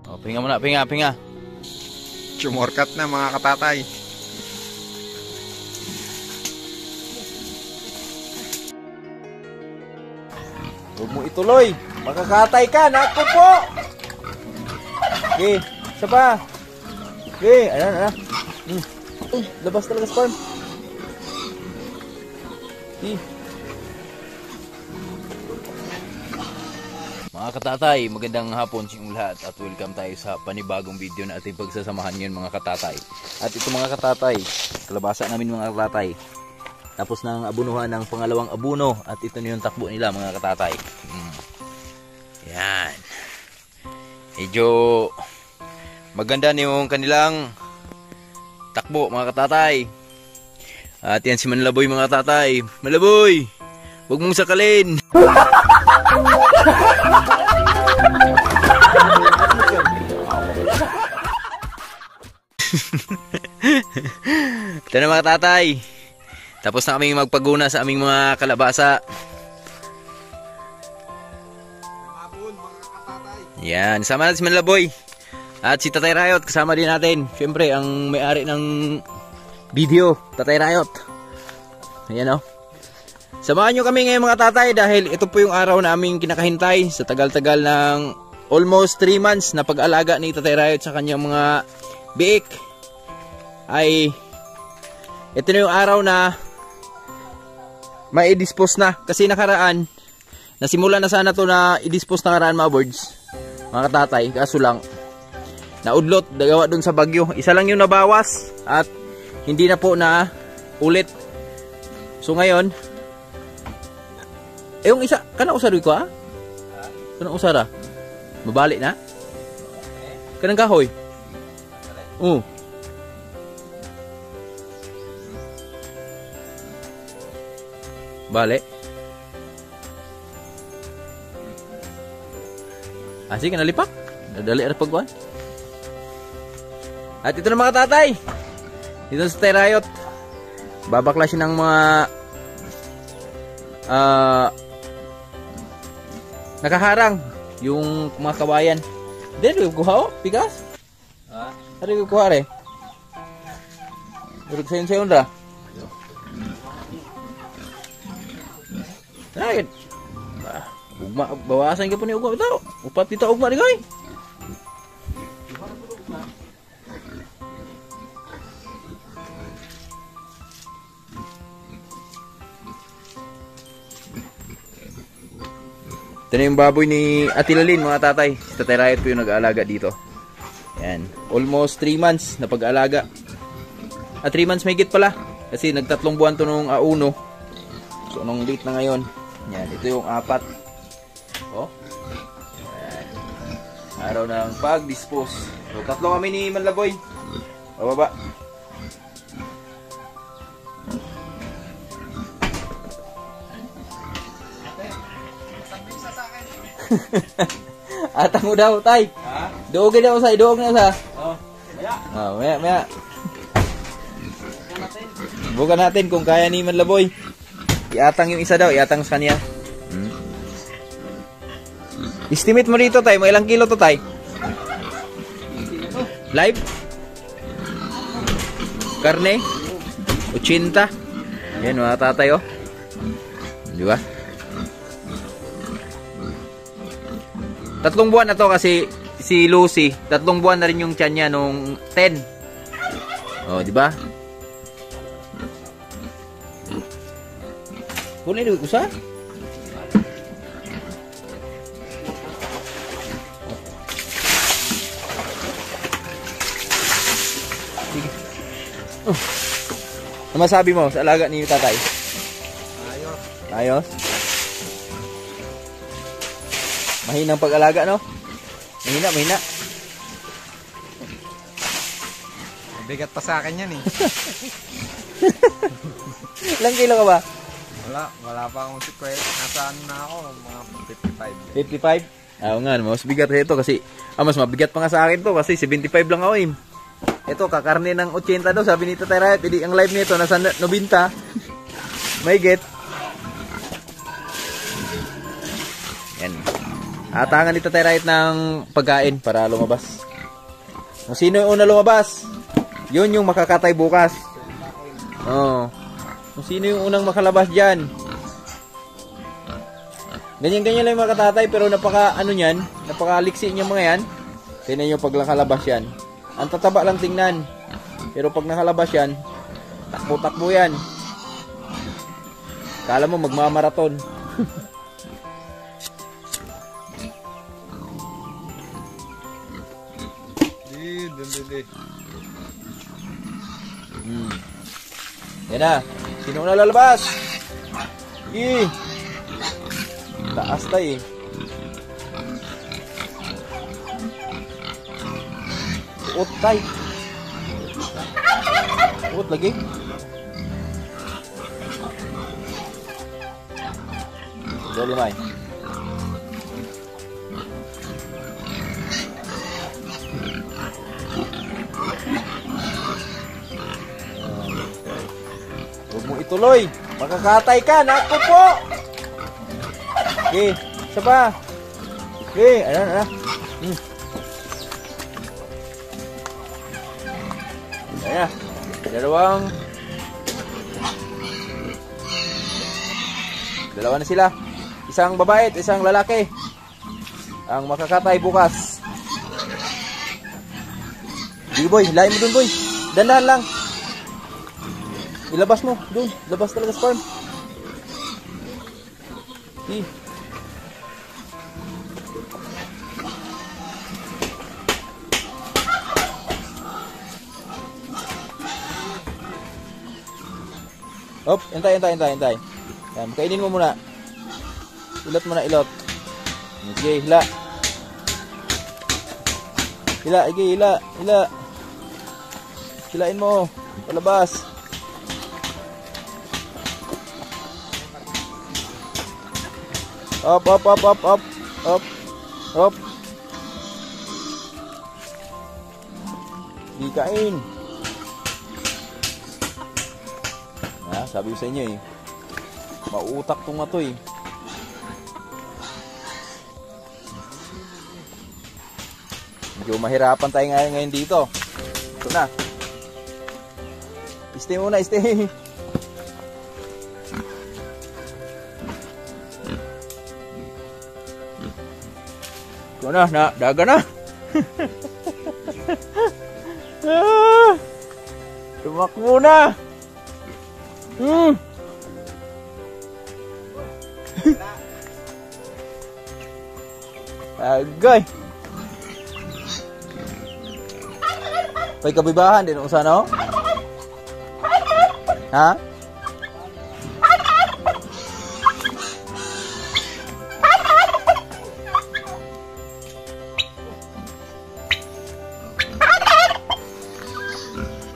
O, pinga muna, pinga. Chumorkat na mga katatay. Huwag mo ituloy. Makakatay ka. Naku po. Okay. Isa pa. Okay. Ayan. Labas talaga sperm. Okay. Mga katatay, magandang hapon sa inyong lahat at welcome tayo sa panibagong video na ating pagsasamahan ngayon mga katatay. At ito mga katatay, kalabasa namin mga katatay. Tapos nang abunuhan ng pangalawang abuno at ito na yung takbo nila mga katatay. Yan. Medyo maganda na yung kanilang takbo mga katatay. At yan si Manlaboy mga katatay. Manlaboy! Huwag mong sakalin! Ito na mga tatay. Tapos na kaming magpaguna sa aming mga kalabasa. Yan, sama natin si Manlaboy. At si Tatay Rayot, kasama din natin. Siyempre, ang may-ari ng video, Tatay Rayot. Ayan o. Samahan nyo kami ngayon mga tatay dahil ito po yung araw na aming kinakahintay sa tagal-tagal ng almost 3 months na pag-alaga ni Tatay Rayot sa kanyang mga biik. Ay, ito na yung araw na mai-dispose na. Kasi nakaraan, nasimula na sana to na i-dispose nakaraan mga birds, mga katatay. Kaso lang, naudlot, dagawa dun sa bagyo. Isa lang yung nabawas at hindi na po na ulit. So ngayon, yung isa, kanang usaroy ko ha? Kanang usara? Mabalik na? Kanang kahoy? Oo. Balik. Sige, nalipak. Nadali na pagkuhan. At ito na mga tatay. Dito sa Tatay Rayot. Babaklasin ng mga nakaharang yung mga kabayan. Dito kuha o, pikas. Hari ko kuha re. Durog sayon ra. Right. Ugma bawasan ka po ni ugma bitaw. Upat bitaw ugma ni kay. Ito na yung baboy ni Atilalin mga tatay. Si Tatay Rayot po yung nag-aalaga dito. Yan. Almost 3 months na pag-aalaga. At 3 months may higit pala. Kasi nagtatlong buwan to nung auno. So nung late na ngayon. Yan. Ito yung 4. Oh. Yan. Araw ng pag-dispose. So 3 kami ni Manlaboy. Bababa. Atang mo daw, tay. Ha? Doogin na usay, doog na sa. Oh, maya. Maya. Bukan natin kung kaya ni Manlaboy. Iatang yung isa daw, iatang sa kanya. Estimate mo rito, tay. May ilang kilo to, tay? Live? Karne? 80. Yan, mga tatay, oh. Di ba? 3 buwan na to kasi si Lucy, 3 buwan na rin yung tiyan niya nung 10. Oh, di ba? Kunin dito ko sa? Sige. Ano masabi mo sa alaga ni tatay? Ayos. Ayos? Mahinang pag-alaga, no? Mahina. Bigat pa sa akin yan eh. Ilang kilo ka ba? Wala pa akong sikwet. Nasaan na ako? Mga 55. 55? Oo nga, mas bigat ito kasi mas mabigat pa nga sa akin to kasi 75 lang ako eh. Ito, kakarne ng 80 daw, sabi ni Tatay Rayot. Hindi, ang live nito nasa 90. May get. Yan. Atangan ni Tatay Riot ng pagkain para lumabas. Kung sino yung una lumabas, yun yung makakatay bukas. Oh. Kung sino yung unang makalabas dyan. Ganyan-ganyan lang yung mga katatay, pero napaka napakaliksi niya mga yan. Tingnan nyo pag nakalabas yan. Ang tataba lang tingnan. Pero pag nakalabas yan, takbo-takbo yan. Kala mo magmamaraton. Yan na. Sino na lalabas? Taas tayo. Uot tayo. Uot lagi. Dali may. Huwag mo ituloy. Makakatay ka. Naku po. Okay. Isa pa. Okay. Ano. Ayan. Dalawa na sila. Isang babae at isang lalaki ang makakatay bukas. Sige boy, hilahin mo dun boy. Dandahan lang. Ilabas mo dun. Labas talaga sa farm. Sige. Hop, hintay. Yan, kainin mo muna. Ilot mo na, ilot. Okay, hila. Hila. Hilain mo. Palabas. Hop. Di kain. Sabi ko sa inyo eh. Mauutak tong ato eh. Medyo mahirapan tayo ngayon dito. Ito na. Stay muna, stay. Ito na, daga na. Tumakbo na. Agay. Pay kabibahan din usa no? Ha?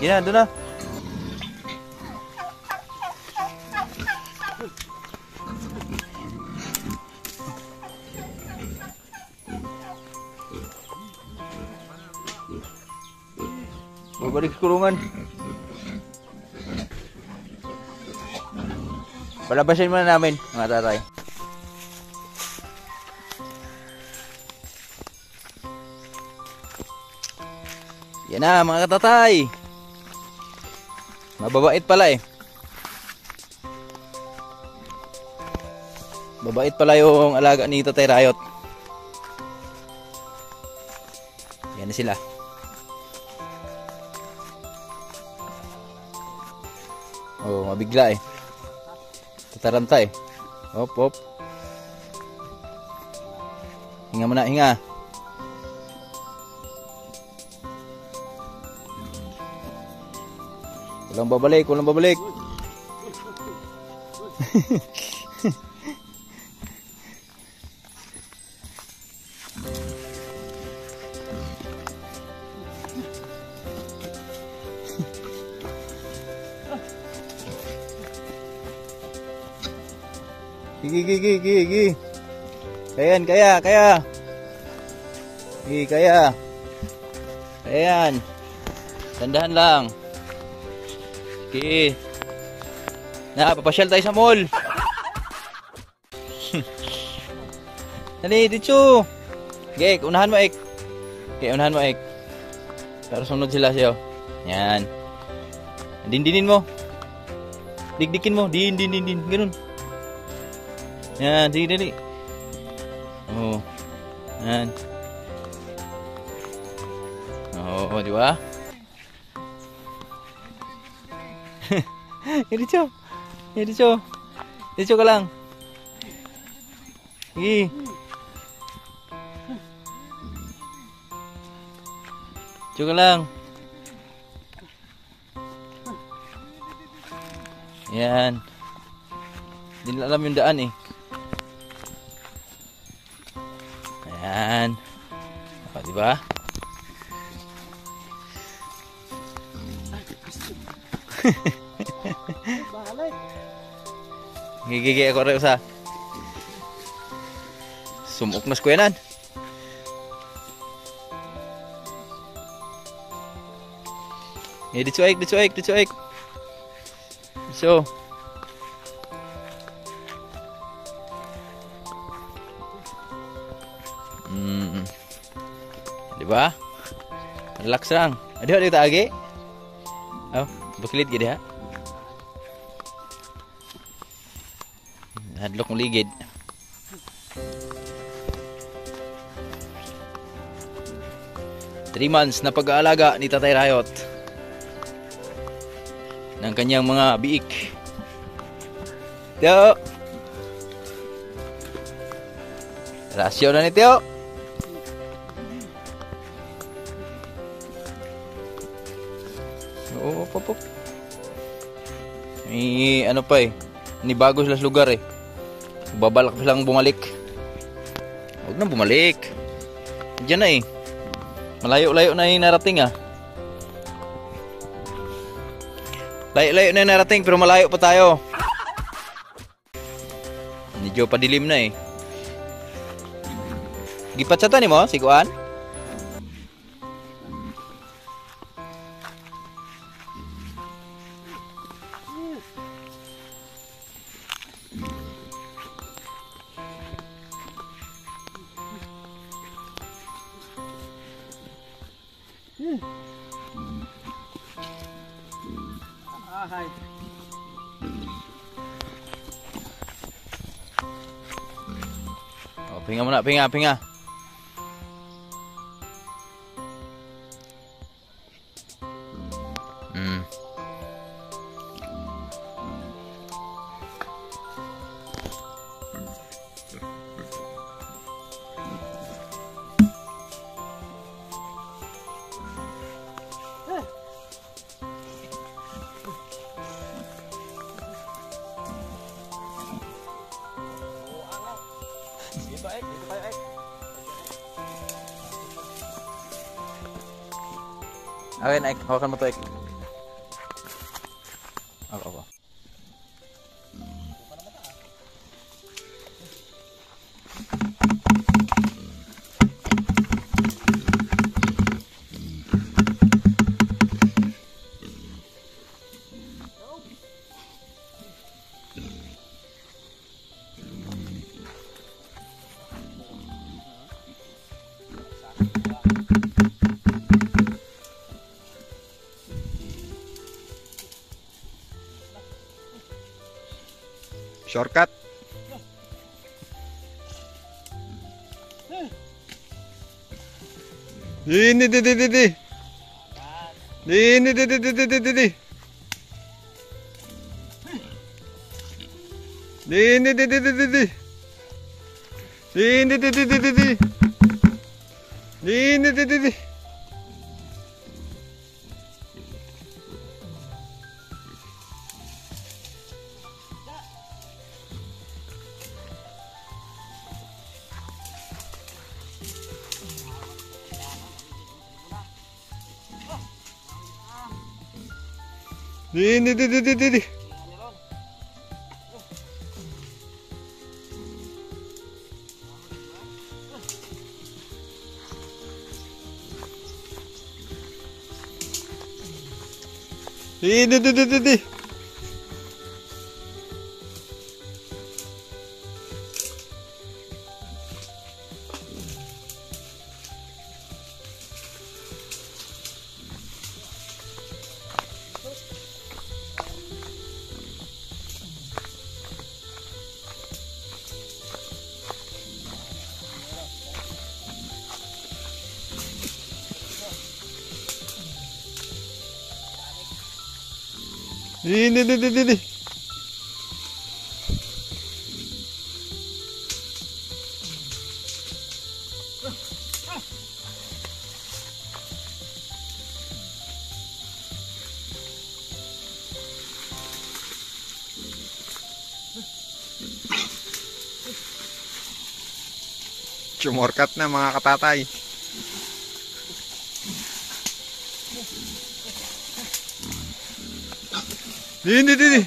Gina, doon na. Balik sa kulungan. Palabasin muna namin mga tatay. Yan na mga katatay. Mababait pala eh. Mabait pala yung alaga ni Tatay Riot. Yan na sila. Oh, mabigla eh. Tataranta eh. Hop. Hinga muna, hinga. Walang babalik. Gigi. Kaya. Gigi, kaya. Ayan. Tandahan lang. Okay. Papasyal tayo sa mall. Dali, dito. Okay, unahan mo, Ek. Okay, unahan mo, Ek. Pero sunod sila sa'yo. Yan. Dindinin mo. Dikdikin mo. Din. Ganun. Yan, dali. Oh. Yan. Oh, di ba? Dito. Dito ka lang. Sige. Dito ka lang. Yan. Hindi nila alam yung daan eh. Ayan. O, diba? Gigigay ako rin sa sumuk na skwenan. Dito ek. So. Diba? Relax lang. Ada kita agi. Oh, berkelit gede ha. Hadlok ng ligid. Three months na pag-aalaga ni Tatay Rayot ng kanyang mga biik. Teo. Rasyo na ni Teo. Oo, pop. May ano pa eh. Nibago sila sa lugar eh. Babalak silang bumalik. Huwag na bumalik. Diyan na eh. Malayo-layo na yung narating ah. Layo-layo na yung narating pero malayo pa tayo. Medyo padilim na eh. Gipatsatan ni mo, siguan? Hi. Oh, pinga muna, pinga. Dito kayo, Ek. Okay, Ek. Hawakan mo to, Ek. Ako. Shortcut. Ini. Ini. Sumorkat na mga katatay. Ini. Ini.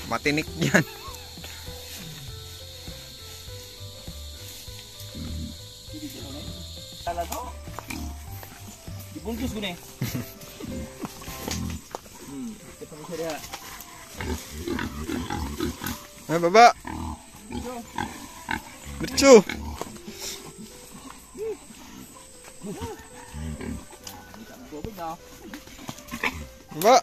Matinik yan. Dibungkus gini. Kita bisa dia. Baba. Lucu. Baba.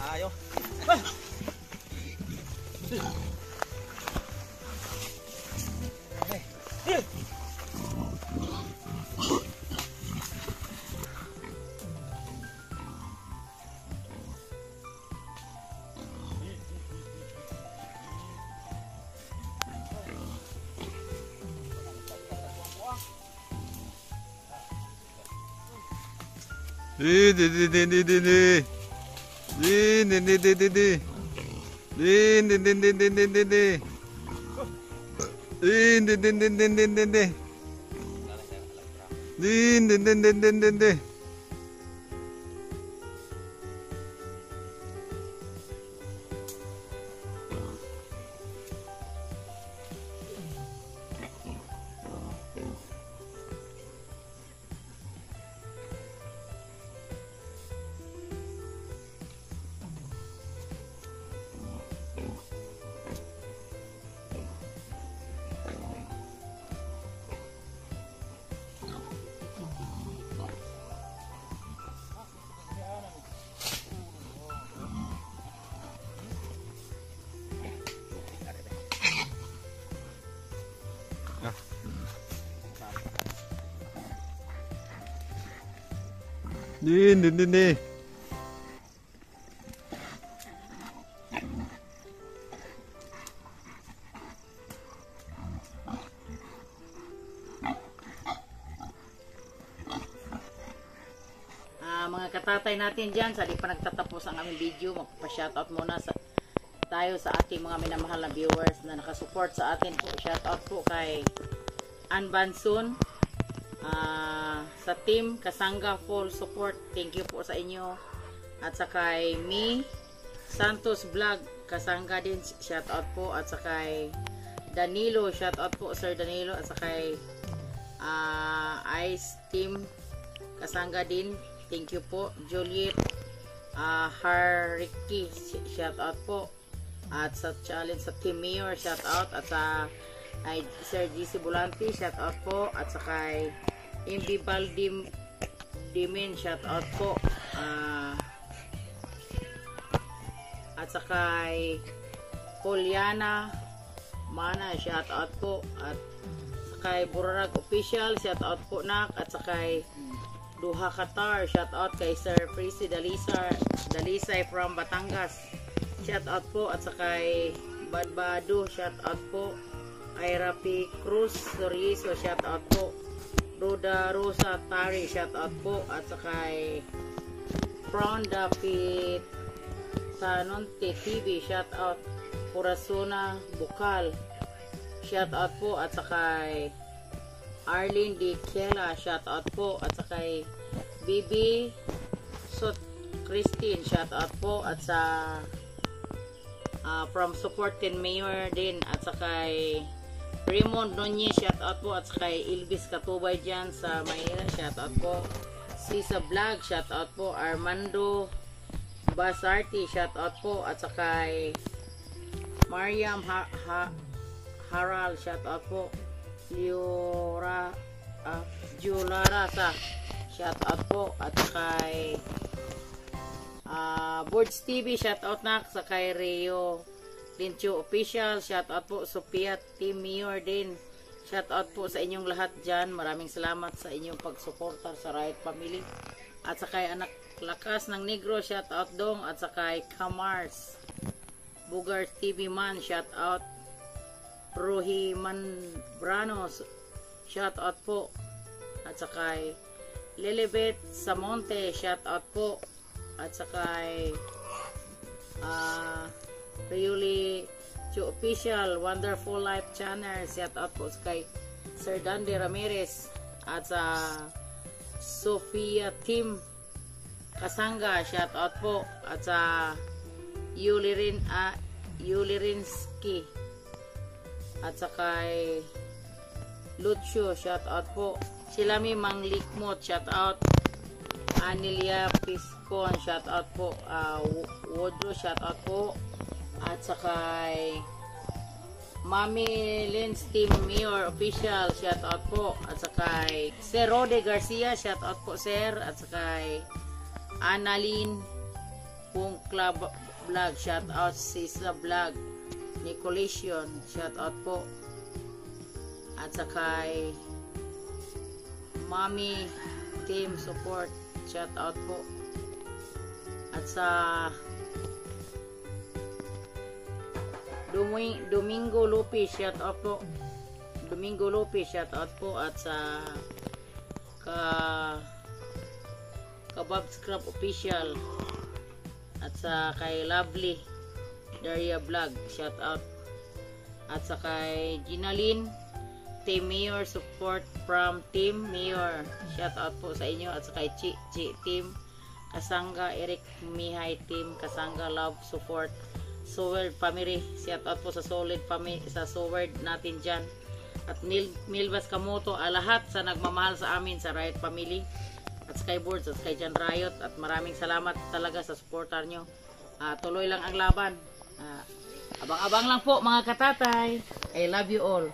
Ayo. Nih. katatay natin dyan, sa di pa nagtatapos ang aming video, magpa-shoutout muna tayo sa ating mga minamahal na viewers na nakasupport sa atin po. Shoutout po kay Ann Bansun, sa team Kasanga full support, thank you po sa inyo. At sa kay Mi Santos Vlog, Kasanga din, shoutout po. At sa kay Danilo, shoutout po Sir Danilo. At sa kay Ice Team Kasanga din, thank you po. Juliet Hariki, shoutout po. At sa challenge sa Team Mayor, shoutout. At sa Sir GC Bulanti, shoutout po. At sa kay MB Baldim Dimin, shoutout po. At sa kay Poliana Mana, shoutout po. At sa kay Burarag Official, shoutout po nak. At sa kay Duha Qatar, shoutout kay Sir Prissy Dalisay from Batangas, shoutout po. At sa kay Badbado, shoutout po. Ira P. Cruz Soriso, shoutout po. Roda Rosa Tari, shoutout po. At sa kay Fronda Pit Sanonte TV, shoutout. Purasuna Bukal, shoutout po. At sa kay Arlene D. Kela, shoutout po. At sa kay Bibi Sot Christine, shoutout po. At sa from Support Team Mayor din. At sa kay Raymond Nunez, shoutout po. At sa kay Ilvis Katubay dyan sa Maynila, shoutout po. Sisa Vlog, shoutout po. Armando Basarti, shoutout po. At sa kay Mariam Haral, shoutout po. Jularasa, shoutout po. At sa kay Boards TV, shoutout na. Sa kay Rio Lincho Official, shoutout po. Sophia Team Mayor din, shoutout po sa inyong lahat dyan. Maraming salamat sa inyong pagsuporta sa Riot Family. At sa kay Anak Lakas ng Negro, shoutout dong. At sa kay Kamars Bugar TV Man, shoutout. Rohi Manbranos, shoutout po. At sa kay Lilibet Samonte, shoutout po. At sa kay Riuli Chu Official Wonderful Life Channel, shoutout po. Sa kay Sir Dandy Ramirez. At sa Sofia Team Kasanga, shoutout po. At sa Yulirinsky. At sa kay Lucio, shoutout po. Silami Manglikmot, shoutout. Anilia Piscon, shoutout po. Wodro, shoutout po. At sa kay Mami Lynn's Team Mayor Official, shoutout po. At sa kay Sir Rode Garcia, shoutout po sir. At sa kay Annalyn Pung Club Vlog, shoutout. Sisa Vlog Nicolation, shoutout po. At sa kay Mami Team Support, shoutout po. At sa Domingo Lopez, shoutout po. Domingo Lopez, shoutout po. At sa Kabab Scrap Official. At sa kay Lovely Daria Vlog, shoutout. At sa kay Ginalyn Team Mayor Support from Team Mayor, shoutout po sa inyo. At sa kay Chi Team Kasanga, Eric Mihay Team Kasanga Love Support, Soward Family, shoutout po sa Solid Family, sa Soward natin dyan. At Milvas Kamoto, lahat sa nagmamahal sa amin sa Riot Family. At sa kay Boards, at kay Jan Riot. At maraming salamat talaga sa supportar nyo. Tuloy lang ang laban. Abang-abang lang po mga katatay. I love you all.